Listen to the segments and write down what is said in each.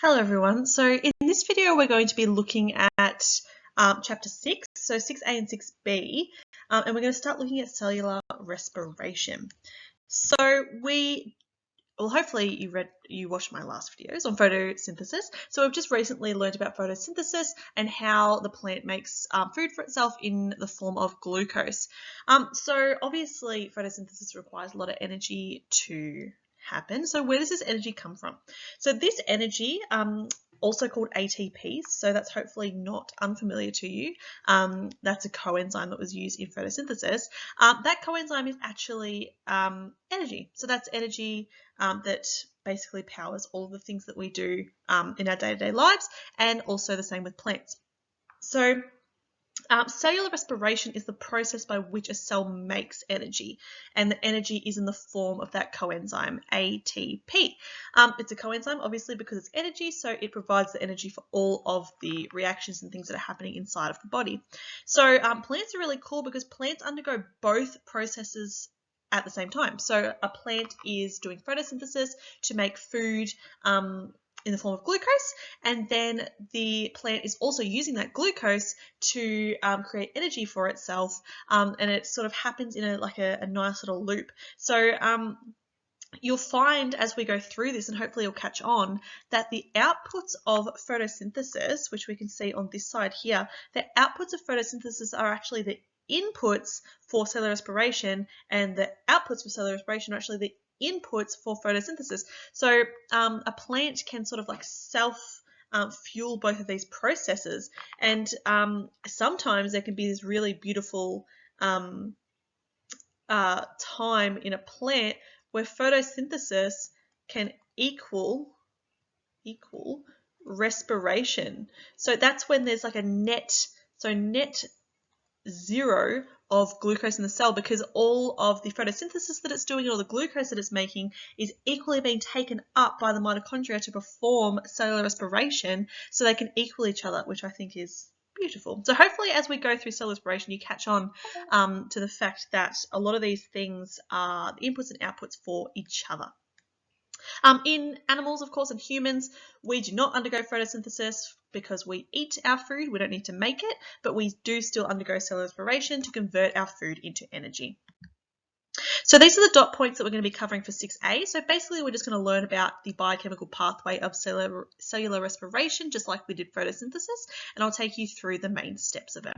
Hello everyone. So in this video we're going to be looking at chapter 6, so 6a and 6b, and we're going to start looking at cellular respiration. So hopefully you watched my last videos on photosynthesis. So we've just recently learned about photosynthesis and how the plant makes food for itself in the form of glucose. So obviously photosynthesis requires a lot of energy to happen. So where does this energy come from? So this energy, also called ATP, so that's hopefully not unfamiliar to you. That's a coenzyme that was used in photosynthesis. That coenzyme is actually energy. So that's energy that basically powers all of the things that we do in our day-to-day lives, and also the same with plants. So cellular respiration is the process by which a cell makes energy, and the energy is in the form of that coenzyme ATP. It's a coenzyme obviously because it's energy, so it provides the energy for all of the reactions and things that are happening inside of the body. So plants are really cool because plants undergo both processes at the same time. So a plant is doing photosynthesis to make food in the form of glucose, and then the plant is also using that glucose to create energy for itself, and it sort of happens in a nice little loop. So you'll find as we go through this, and hopefully you'll catch on, that the outputs of photosynthesis, which we can see on this side here, the outputs of photosynthesis are actually the inputs for cellular respiration, and the outputs for cellular respiration are actually the inputs for photosynthesis. So a plant can sort of like fuel both of these processes, and sometimes there can be this really beautiful time in a plant where photosynthesis can equal respiration. So that's when there's like a net zero of glucose in the cell, because all of the photosynthesis that it's doing and all the glucose that it's making is equally being taken up by the mitochondria to perform cellular respiration, so they can equal each other, which I think is beautiful. So hopefully as we go through cellular respiration you catch on to the fact that a lot of these things are the inputs and outputs for each other. In animals, of course, and humans, we do not undergo photosynthesis because we eat our food. We don't need to make it, but we do still undergo cellular respiration to convert our food into energy. So these are the dot points that we're going to be covering for 6a. So basically we're just going to learn about the biochemical pathway of cellular respiration, just like we did photosynthesis, and I'll take you through the main steps of it.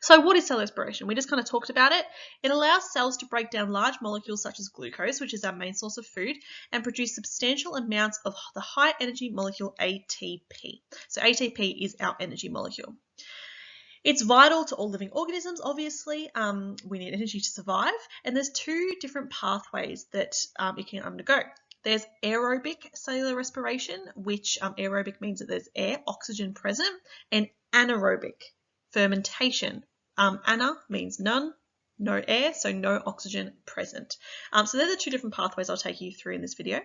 So what is cellular respiration? We just kind of talked about it. It allows cells to break down large molecules such as glucose, which is our main source of food, and produce substantial amounts of the high energy molecule ATP. So ATP is our energy molecule. It's vital to all living organisms, obviously. We need energy to survive, and there's two different pathways that it can undergo. There's aerobic cellular respiration, which aerobic means that there's air, oxygen present, and anaerobic fermentation. Ana means none, no air, so no oxygen present. So they're the two different pathways I'll take you through in this video,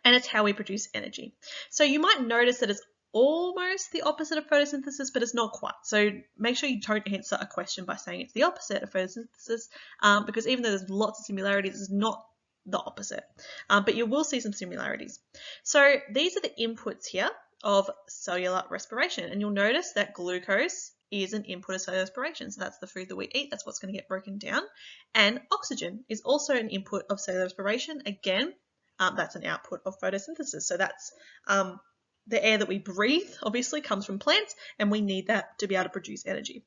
and it's how we produce energy. So you might notice that it's almost the opposite of photosynthesis, but it's not quite. So make sure you don't answer a question by saying it's the opposite of photosynthesis, because even though there's lots of similarities, it's not the opposite, but you will see some similarities. So these are the inputs here of cellular respiration, and you'll notice that glucose is an input of cellular respiration. So that's the food that we eat, that's what's going to get broken down. And oxygen is also an input of cellular respiration. Again, that's an output of photosynthesis. So that's the air that we breathe, obviously, comes from plants, and we need that to be able to produce energy.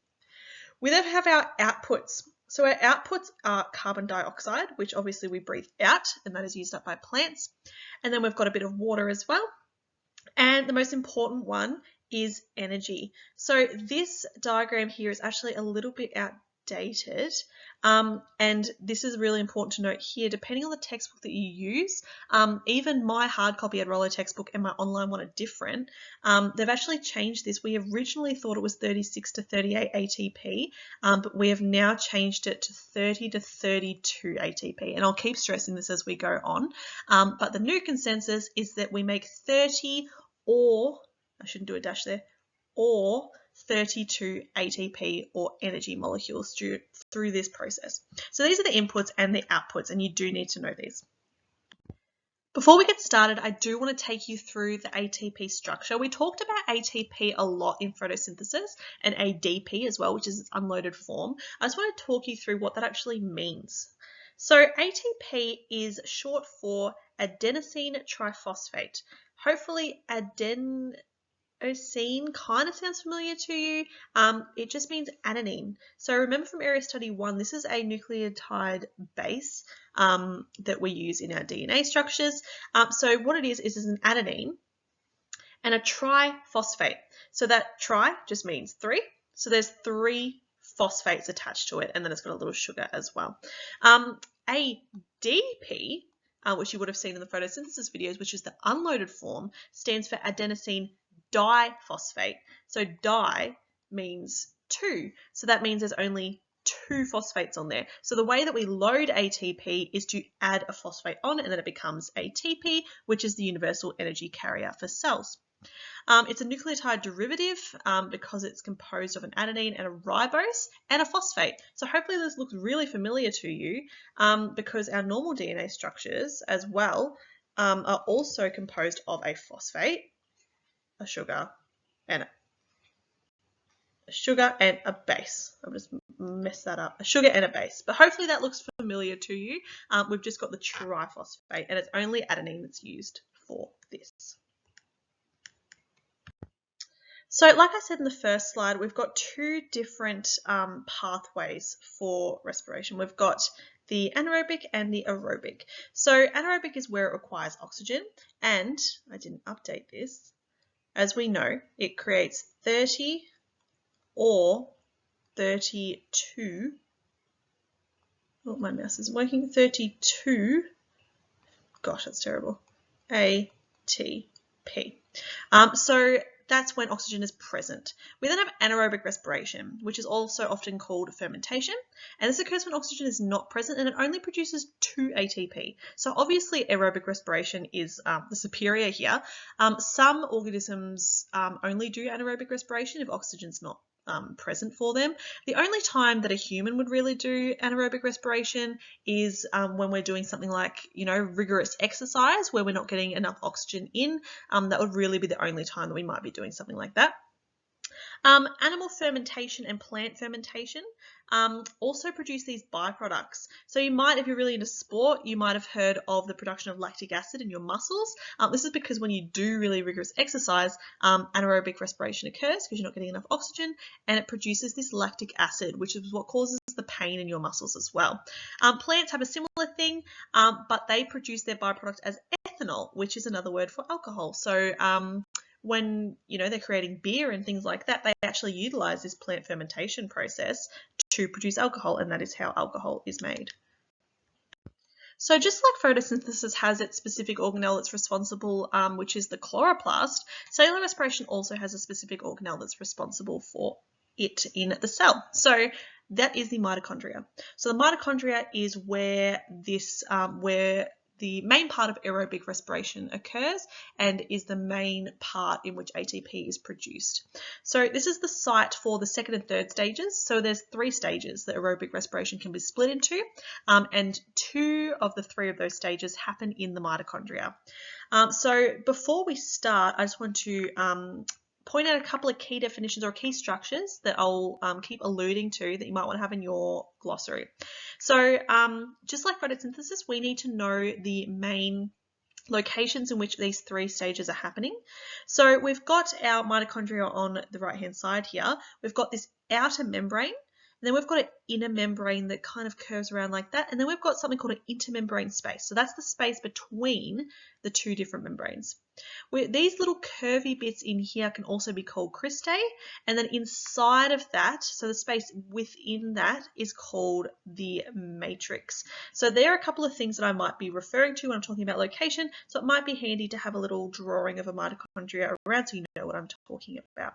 We then have our outputs. So our outputs are carbon dioxide, which obviously we breathe out, and that is used up by plants. And then we've got a bit of water as well. And the most important one is energy. So this diagram here is actually a little bit outdated, and this is really important to note here. Depending on the textbook that you use, even my hard copy Rollo textbook and my online one are different. They've actually changed this. We originally thought it was 36 to 38 ATP, but we have now changed it to 30 to 32 ATP, and I'll keep stressing this as we go on. But the new consensus is that we make 30 or, I shouldn't do a dash there, or 32 ATP or energy molecules through this process. So these are the inputs and the outputs, and you do need to know these. Before we get started, I do want to take you through the ATP structure. We talked about ATP a lot in photosynthesis and ADP as well, which is its unloaded form. I just want to talk you through what that actually means. So ATP is short for adenosine triphosphate. Hopefully adenosine kind of sounds familiar to you. It just means adenine. So remember from Area Study 1, this is a nucleotide base that we use in our DNA structures. So what it is an adenine and a triphosphate. So that tri just means 3. So there's 3 phosphates attached to it, and then it's got a little sugar as well. ADP, which you would have seen in the photosynthesis videos, which is the unloaded form, stands for adenosine diphosphate. So di means 2. So that means there's only 2 phosphates on there. So the way that we load ATP is to add a phosphate on, and then it becomes ATP, which is the universal energy carrier for cells. It's a nucleotide derivative because it's composed of an adenine and a ribose and a phosphate. So hopefully this looks really familiar to you because our normal DNA structures as well are also composed of a phosphate, a sugar, and a base. I've just messed that up. A sugar and a base. But hopefully that looks familiar to you. We've just got the triphosphate, and it's only adenine that's used for this. So like I said in the first slide, we've got 2 different pathways for respiration. We've got the anaerobic and the aerobic. So anaerobic is where it requires oxygen, and I didn't update this. As we know, it creates 30 or 32, oh, my mouse isn't working, 32, gosh, that's terrible, ATP. So that's when oxygen is present. We then have anaerobic respiration, which is also often called fermentation. And this occurs when oxygen is not present and it only produces 2 ATP. So obviously aerobic respiration is the superior here. Some organisms only do anaerobic respiration if oxygen's not present for them. The only time that a human would really do anaerobic respiration is when we're doing something like, rigorous exercise where we're not getting enough oxygen in. That would really be the only time that we might be doing something like that. Animal fermentation and plant fermentation also produce these byproducts. So you might, if you're really into sport, you might have heard of the production of lactic acid in your muscles. This is because when you do really rigorous exercise, anaerobic respiration occurs because you're not getting enough oxygen, and it produces this lactic acid, which is what causes the pain in your muscles as well. Plants have a similar thing, but they produce their byproduct as ethanol, which is another word for alcohol. So when they're creating beer and things like that, they actually utilize this plant fermentation process to produce alcohol, and that is how alcohol is made. So just like photosynthesis has its specific organelle that's responsible, which is the chloroplast, cellular respiration also has a specific organelle that's responsible for it in the cell. So that is the mitochondria. So the mitochondria is where the main part of aerobic respiration occurs and is the main part in which ATP is produced. So this is the site for the 2nd and 3rd stages. So there's 3 stages that aerobic respiration can be split into, and 2 of the 3 of those stages happen in the mitochondria. So before we start, I just want to point out a couple of key definitions or key structures that I'll keep alluding to that you might want to have in your glossary. So just like photosynthesis, we need to know the main locations in which these 3 stages are happening. So we've got our mitochondria on the right hand side here. We've got this outer membrane, and then we've got an inner membrane that kind of curves around like that, and then we've got something called an intermembrane space. So that's the space between the 2 different membranes. These little curvy bits in here can also be called cristae, and then inside of that, so the space within that is called the matrix. So there are a couple of things that I might be referring to when I'm talking about location, so it might be handy to have a little drawing of a mitochondria around so you know what I'm talking about.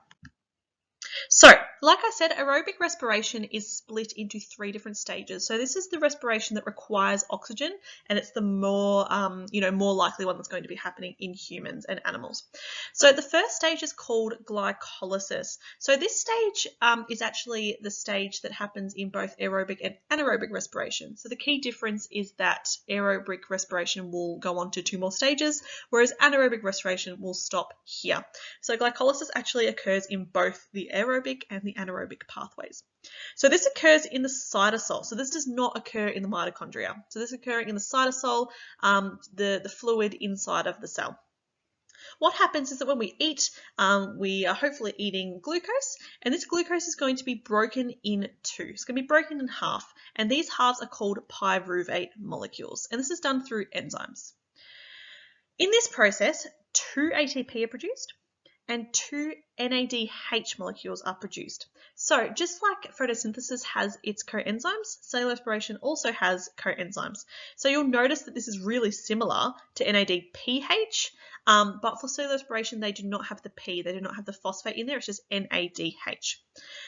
So, like I said, aerobic respiration is split into 3 different stages. So this is the respiration that requires oxygen, and it's the more, more likely one that's going to be happening in humans and animals. So the first stage is called glycolysis. So this stage is actually the stage that happens in both aerobic and anaerobic respiration. So the key difference is that aerobic respiration will go on to 2 more stages, whereas anaerobic respiration will stop here. So glycolysis actually occurs in both the aerobic and the anaerobic pathways. So this occurs in the cytosol. So this does not occur in the mitochondria. So this is occurring in the cytosol, the fluid inside of the cell. What happens is that when we eat, we are hopefully eating glucose, and this glucose is going to be broken in 2. It's going to be broken in half, and these halves are called pyruvate molecules, and this is done through enzymes. In this process, 2 ATP are produced, and 2 NADH molecules are produced. So just like photosynthesis has its coenzymes, cellular respiration also has coenzymes. So you'll notice that this is really similar to NADPH, but for cellular respiration, they do not have the P, they do not have the phosphate in there, it's just NADH.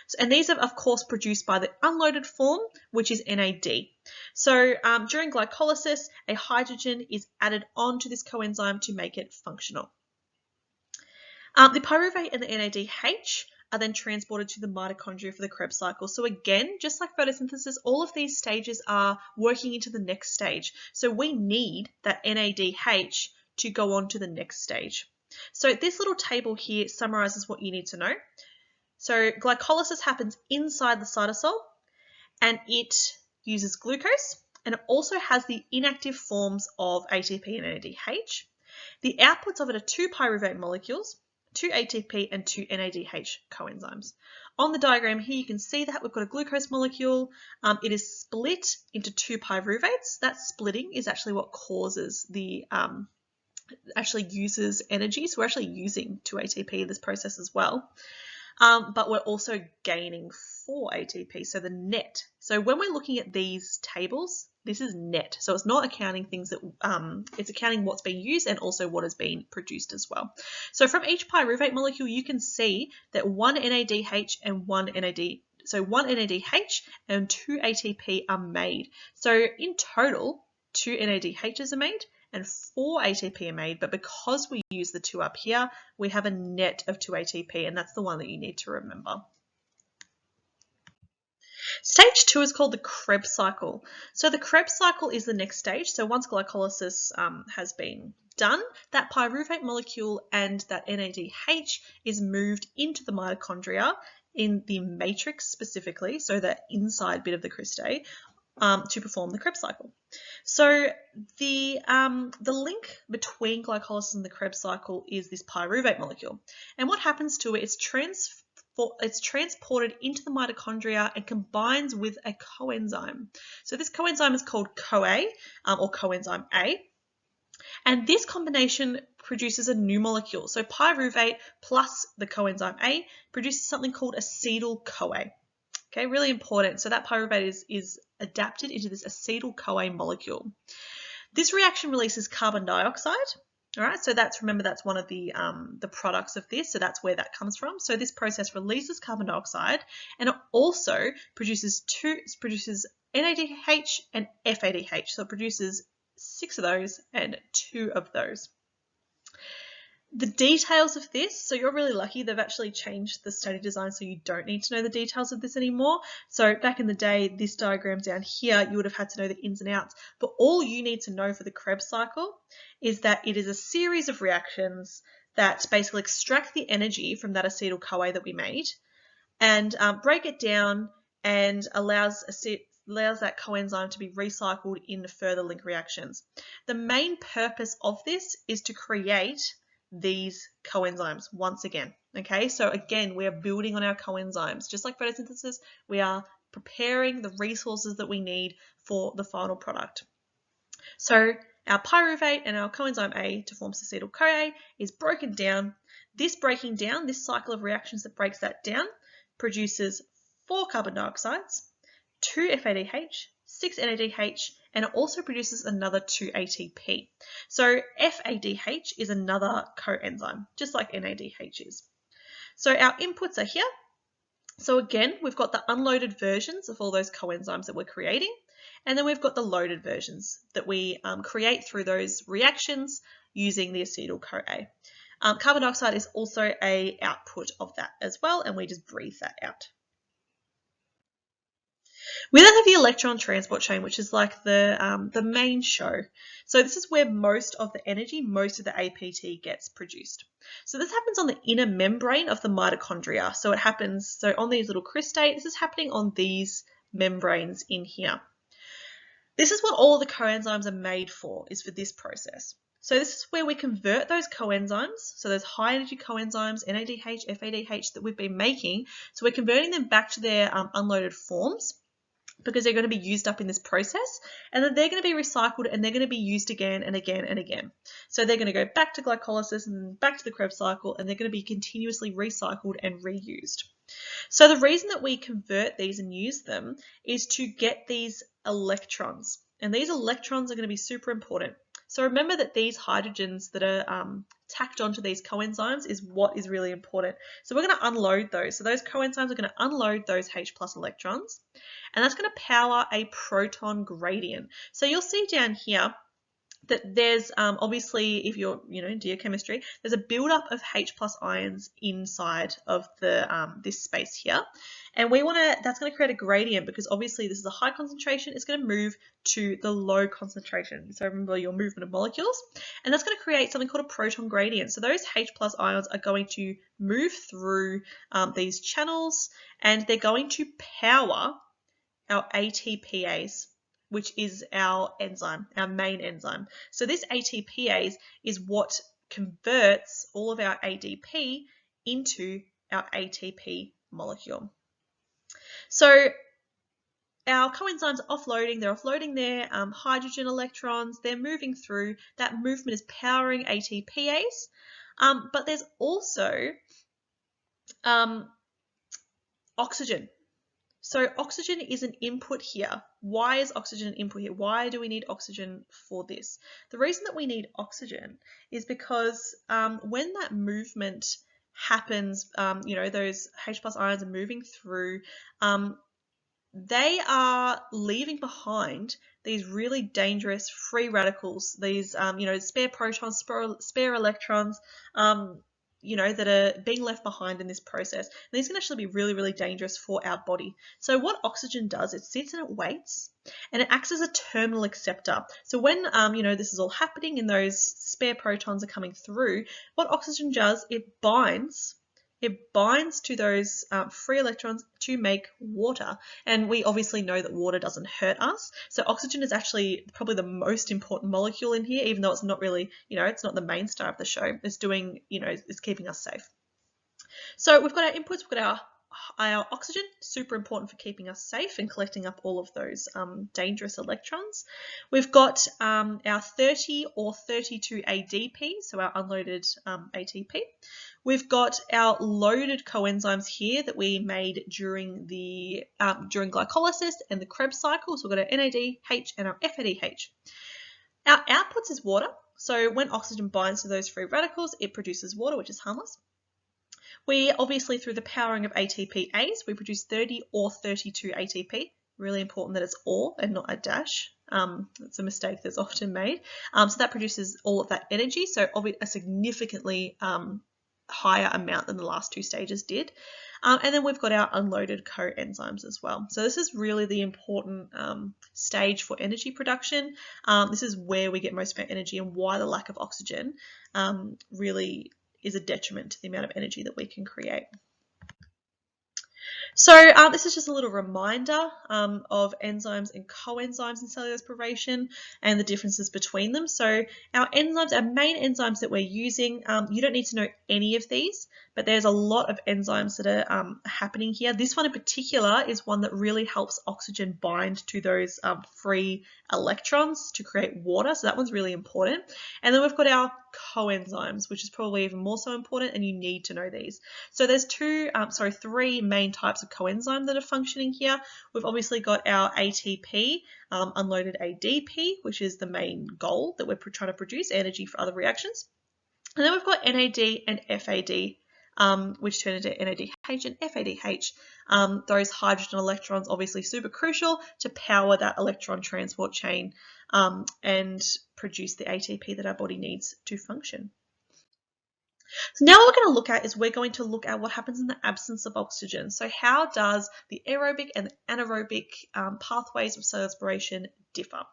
So, and these are of course produced by the unloaded form, which is NAD. So during glycolysis, a hydrogen is added onto this coenzyme to make it functional. The pyruvate and the NADH are then transported to the mitochondria for the Krebs cycle. So again, just like photosynthesis, all of these stages are working into the next stage. So we need that NADH to go on to the next stage. So this little table here summarizes what you need to know. So glycolysis happens inside the cytosol, and it uses glucose, and it also has the inactive forms of ATP and NADH. The outputs of it are 2 pyruvate molecules, 2 ATP and 2 NADH coenzymes. On the diagram here, you can see that we've got a glucose molecule. It is split into 2 pyruvates. That splitting is actually what causes the, actually uses energy. So we're actually using 2 ATP in this process as well. But we're also gaining 4 ATP, so the net. So when we're looking at these tables, this is net. So it's not accounting things that, it's accounting what's being used and also what is being produced as well. So from each pyruvate molecule, you can see that 1 NADH and 1 NAD, so 1 NADH and 2 ATP are made. So in total, 2 NADHs are made and 4 ATP are made, but because we use the 2 up here, we have a net of 2 ATP, and that's the one that you need to remember. Stage 2 is called the Krebs cycle. So the Krebs cycle is the next stage. So once glycolysis has been done, that pyruvate molecule and that NADH is moved into the mitochondria in the matrix specifically, so the inside bit of the cristae, to perform the Krebs cycle. So the link between glycolysis and the Krebs cycle is this pyruvate molecule. And what happens to it is it's transported into the mitochondria and combines with a coenzyme. So this coenzyme is called CoA, or coenzyme A. And this combination produces a new molecule. So pyruvate plus the coenzyme A produces something called acetyl-CoA. Okay, really important. So that pyruvate is adapted into this acetyl-CoA molecule. This reaction releases carbon dioxide. All right, so remember that's one of the products of this, so that's where that comes from. So this process releases carbon dioxide, and it also produces NADH and FADH. So it produces 6 of those and 2 of those. The details of this, so you're really lucky they've actually changed the study design so you don't need to know the details of this anymore. So back in the day, this diagram down here, you would have had to know the ins and outs, but all you need to know for the Krebs cycle is that it is a series of reactions that basically extract the energy from that acetyl-CoA that we made and break it down and allows that coenzyme to be recycled in further link reactions. The main purpose of this is to create these coenzymes once again. Okay, so again, we are building on our coenzymes. Just like photosynthesis, we are preparing the resources that we need for the final product. So our pyruvate and our coenzyme A to form acetyl-CoA is broken down. This breaking down, this cycle of reactions that breaks that down, produces 4 carbon dioxides, 2 FADH, 6 NADH, and it also produces another 2 ATP. So FADH is another coenzyme, just like NADH is. So our inputs are here. So again, we've got the unloaded versions of all those coenzymes that we're creating, and then we've got the loaded versions that we create through those reactions using the acetyl-CoA. Carbon dioxide is also an output of that as well, and we just breathe that out. We then have the electron transport chain, which is like the main show. So this is where most of the energy, most of the APT gets produced. So this happens on the inner membrane of the mitochondria. So it happens on these little cristae. This is happening on these membranes in here. This is what all of the coenzymes are made for, is for this process. So this is where we convert those coenzymes, so those high energy coenzymes, NADH, FADH, that we've been making, so we're converting them back to their unloaded forms, because they're going to be used up in this process, and then they're going to be recycled and they're going to be used again and again and again. So they're going to go back to glycolysis and back to the Krebs cycle, and they're going to be continuously recycled and reused. So the reason that we convert these and use them is to get these electrons, and these electrons are going to be super important. So remember that these hydrogens that are tacked onto these coenzymes is what is really important. So we're going to unload those. So those coenzymes are going to unload those H+ electrons, and that's going to power a proton gradient. So you'll see down here that there's obviously, if you're do chemistry, there's a buildup of H+ ions inside of the this space here, and that's going to create a gradient, because obviously this is a high concentration. It's going to move to the low concentration. So remember your movement of molecules, and that's going to create something called a proton gradient. So those H+ ions are going to move through these channels, and they're going to power our ATPase, which is our enzyme, our main enzyme. So this ATPase is what converts all of our ADP into our ATP molecule. So our coenzymes are offloading, they're offloading their hydrogen electrons, they're moving through, that movement is powering ATPase, but there's also oxygen. So oxygen is an input here. Why is oxygen an input here? Why do we need oxygen for this? The reason that we need oxygen is because when that movement happens, those H+ ions are moving through, they are leaving behind these really dangerous free radicals, these, spare protons, spare electrons, that are being left behind in this process. And these can actually be really, really dangerous for our body. So what oxygen does, it sits and it waits, and it acts as a terminal acceptor. So when, this is all happening and those spare protons are coming through, what oxygen does, it binds to those free electrons to make water. And we obviously know that water doesn't hurt us. So oxygen is actually probably the most important molecule in here, even though it's not really, it's not the main star of the show. It's doing, it's keeping us safe. So we've got our inputs, we've got our oxygen, super important for keeping us safe and collecting up all of those dangerous electrons. We've got our 30 or 32 ADP, so our unloaded ATP. We've got our loaded coenzymes here that we made during glycolysis and the Krebs cycle. So we've got our NADH and our FADH. Our outputs is water. So when oxygen binds to those free radicals, it produces water, which is harmless. We obviously, through the powering of ATPase, we produce 30 or 32 ATP. Really important that it's or and not a dash. That's a mistake that's often made. So that produces all of that energy. So a significantly higher amount than the last two stages did. And then we've got our unloaded coenzymes as well. So this is really the important stage for energy production. This is where we get most of our energy, and why the lack of oxygen really is a detriment to the amount of energy that we can create. So this is just a little reminder of enzymes and coenzymes in cellular respiration and the differences between them. So our enzymes, our main enzymes that we're using, you don't need to know any of these, but there's a lot of enzymes that are happening here. This one in particular is one that really helps oxygen bind to those free electrons to create water. So that one's really important. And then we've got our coenzymes, which is probably even more so important, and you need to know these. So there's three main types of coenzyme that are functioning here. We've obviously got our ATP, unloaded ADP, which is the main goal that we're trying to produce energy for other reactions. And then we've got NAD and FAD which turn into NADH and FADH. Those hydrogen electrons obviously super crucial to power that electron transport chain and produce the ATP that our body needs to function. So now what we're going to look at is we're going to look at what happens in the absence of oxygen. So how does the aerobic and the anaerobic pathways of cellular respiration differ?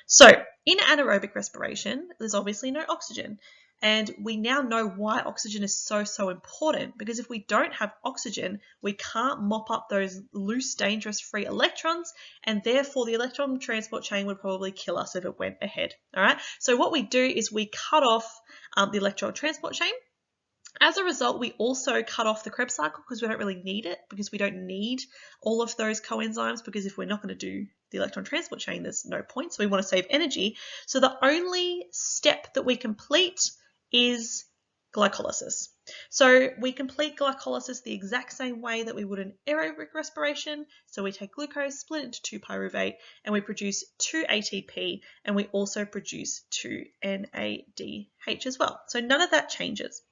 So in anaerobic respiration, there's obviously no oxygen. And we now know why oxygen is so important, because if we don't have oxygen, we can't mop up those loose, dangerous free electrons, and therefore the electron transport chain would probably kill us if it went ahead. All right. So what we do is we cut off the electron transport chain. As a result, we also cut off the Krebs cycle because we don't really need it, because we don't need all of those coenzymes, because if we're not going to do the electron transport chain, there's no point. So we want to save energy. So the only step that we complete is glycolysis. So we complete glycolysis the exact same way that we would in aerobic respiration. So we take glucose, split it into 2-pyruvate, and we produce 2 ATP, and we also produce 2 NADH as well. So none of that changes.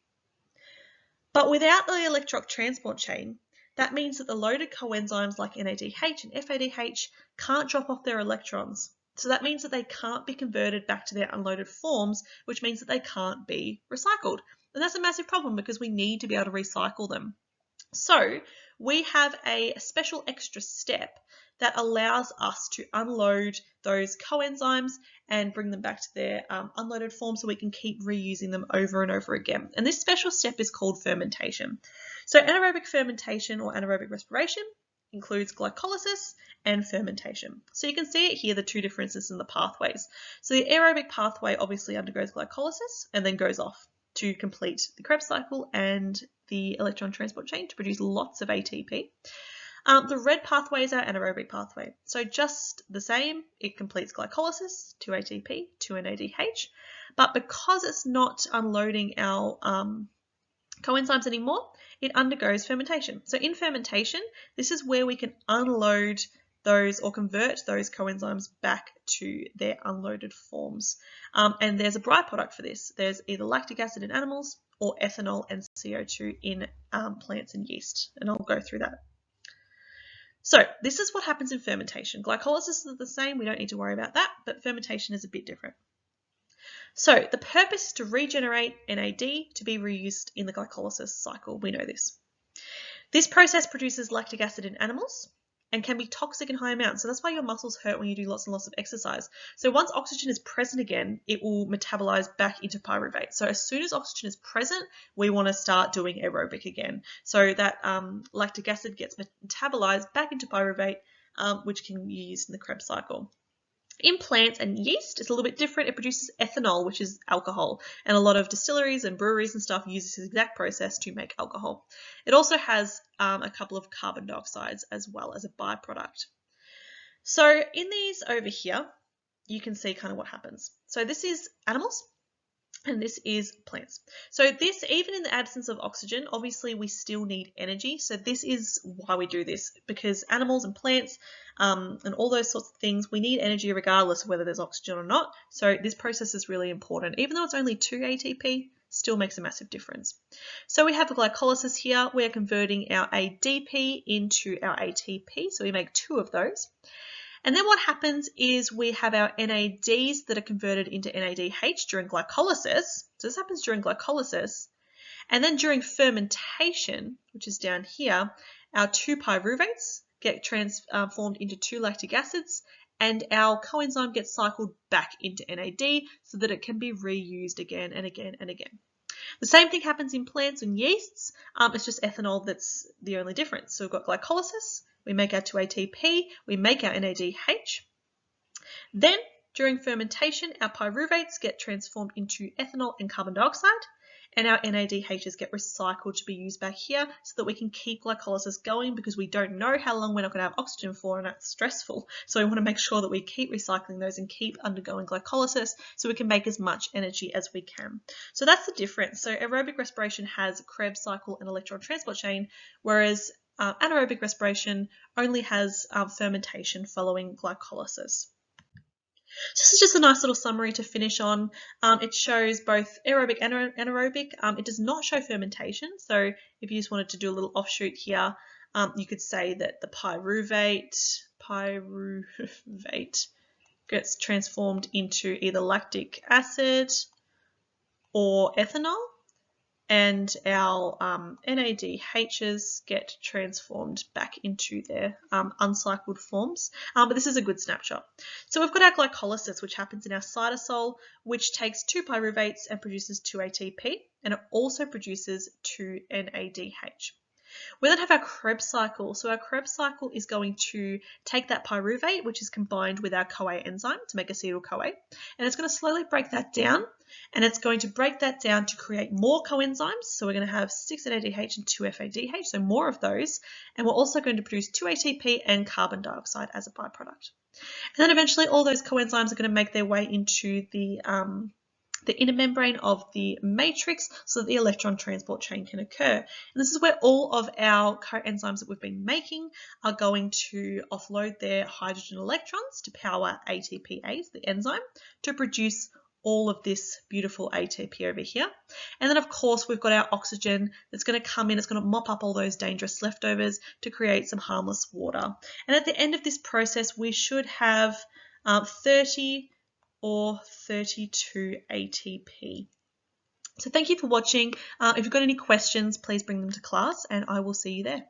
But without the electron transport chain, that means that the loaded coenzymes like NADH and FADH can't drop off their electrons. So that means that they can't be converted back to their unloaded forms, which means that they can't be recycled. And that's a massive problem because we need to be able to recycle them. So we have a special extra step that allows us to unload those coenzymes and bring them back to their unloaded form so we can keep reusing them over and over again. And this special step is called fermentation. So anaerobic fermentation or anaerobic respiration includes glycolysis and fermentation. So you can see it here, the two differences in the pathways. So the aerobic pathway obviously undergoes glycolysis and then goes off to complete the Krebs cycle and the electron transport chain to produce lots of ATP. The red pathway is our anaerobic pathway. So just the same, it completes glycolysis, 2 ATP, 2 NADH, but because it's not unloading our coenzymes anymore, it undergoes fermentation. So in fermentation, this is where we can unload those or convert those coenzymes back to their unloaded forms. And there's a byproduct for this. There's either lactic acid in animals or ethanol and CO2 in plants and yeast. And I'll go through that. So this is what happens in fermentation. Glycolysis is the same, we don't need to worry about that, but fermentation is a bit different. So the purpose is to regenerate NAD to be reused in the glycolysis cycle. We know this. This process produces lactic acid in animals and can be toxic in high amounts. So that's why your muscles hurt when you do lots and lots of exercise. So once oxygen is present again, it will metabolize back into pyruvate. So as soon as oxygen is present, we want to start doing aerobic again. So that lactic acid gets metabolized back into pyruvate, which can be used in the Krebs cycle. In plants and yeast, it's a little bit different. It produces ethanol, which is alcohol, and a lot of distilleries and breweries and stuff use this exact process to make alcohol. It also has a couple of carbon dioxides as well as a byproduct. So in these over here, you can see kind of what happens. So this is animals, and this is plants. So this, even in the absence of oxygen, obviously we still need energy. So this is why we do this, because animals and plants and all those sorts of things, we need energy regardless of whether there's oxygen or not. So this process is really important. Even though it's only 2 ATP, still makes a massive difference. So we have the glycolysis here. We're converting our ADP into our ATP. So we make 2 of those. And then what happens is we have our NADs that are converted into NADH during glycolysis. So this happens during glycolysis. And then during fermentation, which is down here, our 2 pyruvates get transformed into 2 lactic acids, and our coenzyme gets cycled back into NAD so that it can be reused again and again and again. The same thing happens in plants and yeasts. It's just ethanol that's the only difference. So we've got glycolysis. We make our 2 ATP, we make our NADH. Then, during fermentation, our pyruvates get transformed into ethanol and carbon dioxide, and our NADHs get recycled to be used back here so that we can keep glycolysis going, because we don't know how long we're not going to have oxygen for, and that's stressful. So we want to make sure that we keep recycling those and keep undergoing glycolysis so we can make as much energy as we can. So that's the difference. So aerobic respiration has Krebs cycle and electron transport chain, whereas anaerobic respiration only has fermentation following glycolysis. This is just a nice little summary to finish on. It shows both aerobic and anaerobic. It does not show fermentation. So if you just wanted to do a little offshoot here, you could say that the pyruvate gets transformed into either lactic acid or ethanol, and our NADHs get transformed back into their uncycled forms. But this is a good snapshot. So we've got our glycolysis, which happens in our cytosol, which takes 2 pyruvates and produces 2 ATP, and it also produces 2 NADH. We then have our Krebs cycle. So our Krebs cycle is going to take that pyruvate, which is combined with our CoA enzyme to make acetyl-CoA, and it's going to slowly break that down, and it's going to break that down to create more coenzymes. So we're going to have 6 NADH and 2 FADH, so more of those, and we're also going to produce 2 ATP and carbon dioxide as a byproduct. And then eventually all those coenzymes are going to make their way into the inner membrane of the matrix so that the electron transport chain can occur. And this is where all of our coenzymes that we've been making are going to offload their hydrogen electrons to power ATPase, the enzyme, to produce all of this beautiful ATP over here. And then of course we've got our oxygen that's going to come in, it's going to mop up all those dangerous leftovers to create some harmless water. And at the end of this process we should have 30 or 32 ATP. So thank you for watching. If you've got any questions, please bring them to class and I will see you there.